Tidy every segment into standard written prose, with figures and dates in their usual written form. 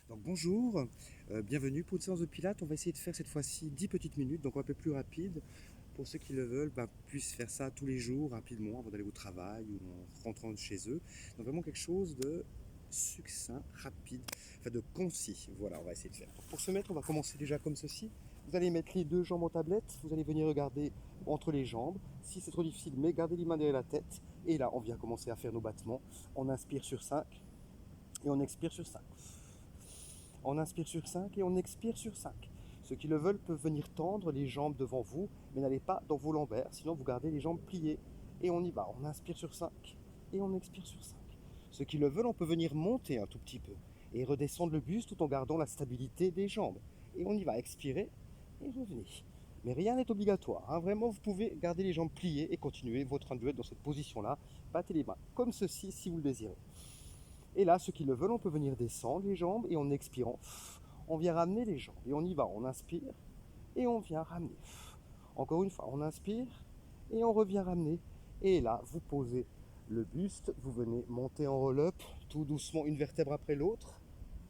Donc bonjour, bienvenue pour une séance de pilates. On va essayer de faire cette fois-ci 10 petites minutes, donc un peu plus rapide. Pour ceux qui le veulent, puissent faire ça tous les jours, rapidement, avant d'aller au travail ou en rentrant de chez eux. Donc vraiment quelque chose de succinct, rapide, enfin de concis. Voilà, on va essayer de faire. Donc pour se mettre, on va commencer déjà comme ceci. Vous allez mettre les deux jambes en tablette, vous allez venir regarder entre les jambes. Si c'est trop difficile, mais gardez les mains derrière la tête. Et là, on vient commencer à faire nos battements. On inspire sur 5 et on expire sur 5. On inspire sur 5 et on expire sur 5. Ceux qui le veulent peuvent venir tendre les jambes devant vous, mais n'allez pas dans vos lombaires, sinon vous gardez les jambes pliées. Et on y va, on inspire sur 5 et on expire sur 5. Ceux qui le veulent, on peut venir monter un tout petit peu et redescendre le buste tout en gardant la stabilité des jambes. Et on y va, expirer et revenez. Mais rien n'est obligatoire, hein. Vraiment vous pouvez garder les jambes pliées et continuer votre duel dans cette position-là. Battez les mains comme ceci si vous le désirez. Et là, ceux qui le veulent, on peut venir descendre les jambes et en expirant, on vient ramener les jambes. Et on y va, on inspire et on vient ramener. Encore une fois, on inspire et on revient ramener. Et là, vous posez le buste, vous venez monter en roll-up, tout doucement, une vertèbre après l'autre.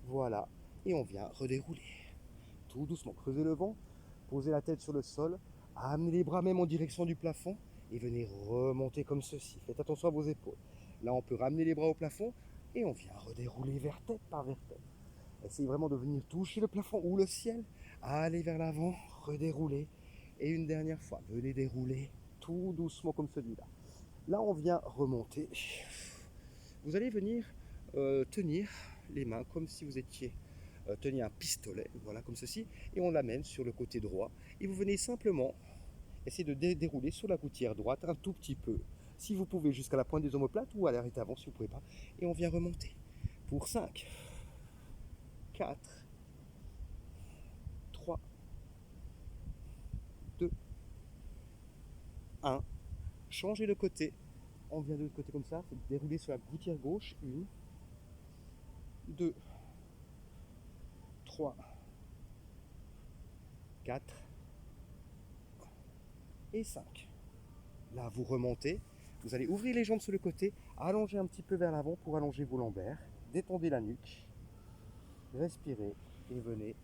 Voilà, et on vient redérouler. Tout doucement, creusez le ventre, posez la tête sur le sol, amenez les bras même en direction du plafond et venez remonter comme ceci. Faites attention à vos épaules. Là, on peut ramener les bras au plafond et on vient redérouler vertèbre par vertèbre. Essayez vraiment de venir toucher le plafond ou le ciel. Allez vers l'avant, redérouler. Et une dernière fois, venez dérouler tout doucement comme celui-là. Là, on vient remonter. Vous allez venir tenir les mains comme si vous étiez tenir un pistolet, voilà, comme ceci, et on l'amène sur le côté droit. Et vous venez simplement essayer de dérouler sur la gouttière droite un tout petit peu. Si vous pouvez, jusqu'à la pointe des omoplates ou à l'arrêt avant si vous ne pouvez pas. Et on vient remonter. Pour 5, 4, 3, 2, 1. Changez de côté. On vient de l'autre côté comme ça. Dérouler sur la gouttière gauche. 1, 2, 3, 4 et 5. Là, vous remontez. Vous allez ouvrir les jambes sur le côté, allonger un petit peu vers l'avant pour allonger vos lombaires. Détendez la nuque. Respirez et venez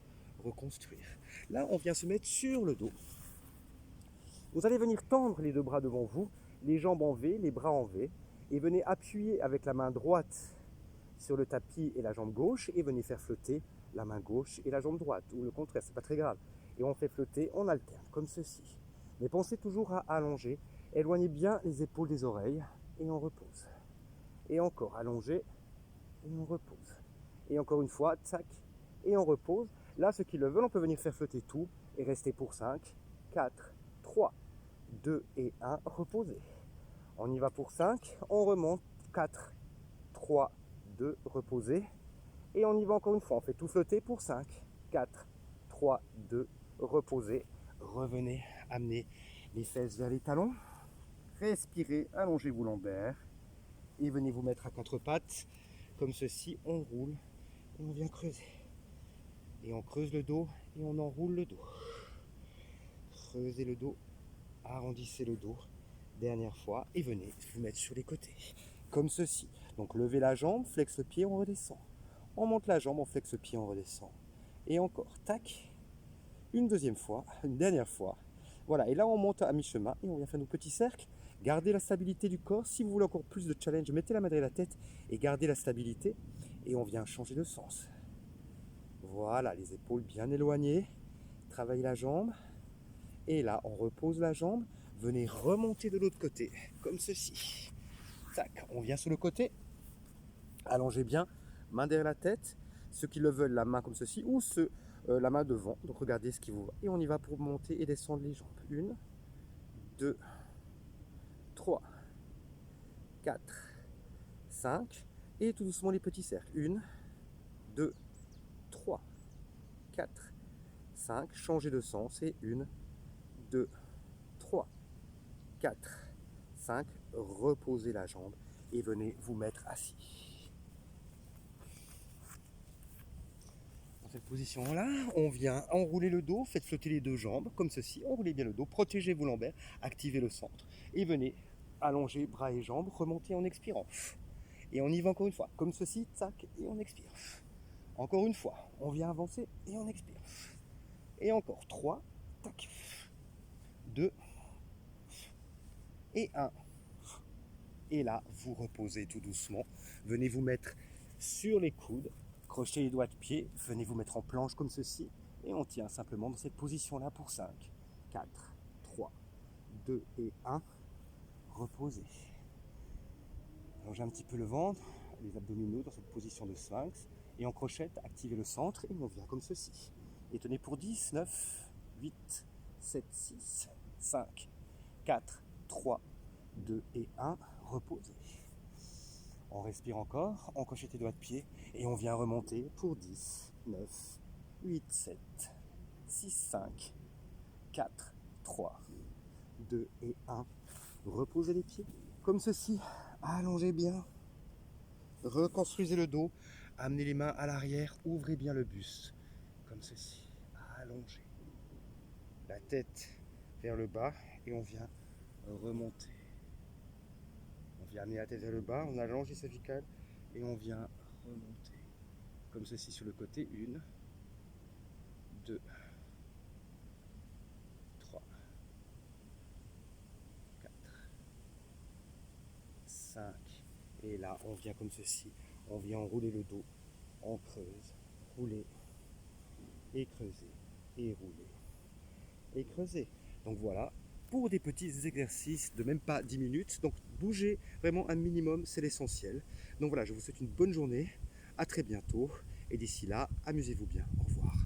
reconstruire. Là, on vient se mettre sur le dos. Vous allez venir tendre les deux bras devant vous, les jambes en V, les bras en V, et venez appuyer avec la main droite sur le tapis et la jambe gauche, et venez faire flotter la main gauche et la jambe droite, ou le contraire, c'est pas très grave. Et on fait flotter, on alterne, comme ceci. Mais pensez toujours à allonger, éloignez bien les épaules des oreilles, et on repose. Et encore, allongez, et on repose. Et encore une fois, tac, et on repose. Là, ceux qui le veulent, on peut venir faire flotter tout, et rester pour 5, 4, 3, 2 et 1, reposez. On y va pour 5, on remonte, 4, 3, 2, reposez. Et on y va encore une fois, on fait tout flotter pour 5, 4, 3, 2, reposez. Revenez, amenez les fesses vers les talons. Respirez, allongez vos lombaires. Et venez vous mettre à quatre pattes, comme ceci, on roule et on vient creuser. Et on creuse le dos et on enroule le dos. Creusez le dos, arrondissez le dos. Dernière fois, et venez vous mettre sur les côtés, comme ceci. Donc levez la jambe, flexe le pied, on redescend. On monte la jambe, on flexe le pied, on redescend. Et encore, tac, une deuxième fois, une dernière fois. Voilà, et là on monte à mi-chemin et on vient faire nos petits cercles. Gardez la stabilité du corps. Si vous voulez encore plus de challenge, mettez la main derrière la tête et gardez la stabilité. Et on vient changer de sens. Voilà, les épaules bien éloignées. Travaillez la jambe. Et là, on repose la jambe. Venez remonter de l'autre côté, comme ceci. Tac, on vient sur le côté. Allongez bien, main derrière la tête. Ceux qui le veulent, la main comme ceci, ou la main devant. Donc regardez ce qui vous va. Et on y va pour monter et descendre les jambes. 1, 2, 3, 4, 5. Et tout doucement les petits cercles. 1, 2, 3, 4, 5. Changez de sens. Et 1, 2, 3, 4, 5. Reposez la jambe et venez vous mettre assis. Dans cette position-là, on vient enrouler le dos, faites flotter les deux jambes, comme ceci, enroulez bien le dos, protégez vos lombaires, activez le centre. Et venez allonger bras et jambes, remonter en expirant. Et on y va encore une fois, comme ceci, tac, et on expire. Encore une fois, on vient avancer et on expire. Et encore 3, tac, 2 et 1. Et là, vous reposez tout doucement. Venez vous mettre sur les coudes, crochetez les doigts de pied, venez vous mettre en planche comme ceci. Et on tient simplement dans cette position-là pour 5, 4, 3, 2 et 1. Reposez. Allongez un petit peu le ventre, les abdominaux dans cette position de sphinx. Et en crochette, activez le centre et on vient comme ceci. Et tenez pour 10, 9, 8, 7, 6, 5, 4, 3, 2 et 1. Reposez. On respire encore, on crochette les doigts de pied et on vient remonter pour 10, 9, 8, 7, 6, 5, 4, 3, 2 et 1. Reposez les pieds comme ceci. Allongez bien. Reconstruisez le dos. Amenez les mains à l'arrière. Ouvrez bien le buste. Comme ceci. Allongez. La tête vers le bas et on vient remonter. On vient amener la tête vers le bas. On allonge les cervicales et on vient remonter. Comme ceci sur le côté. 1, 2, 3, 4, 5. Et là, on vient comme ceci. On vient enrouler le dos. On creuse. Rouler. Et creuser. Et rouler. Et creuser. Donc voilà, pour des petits exercices de même pas 10 minutes. Donc bouger vraiment un minimum, c'est l'essentiel. Donc voilà, je vous souhaite une bonne journée. À très bientôt. Et d'ici là, amusez-vous bien. Au revoir.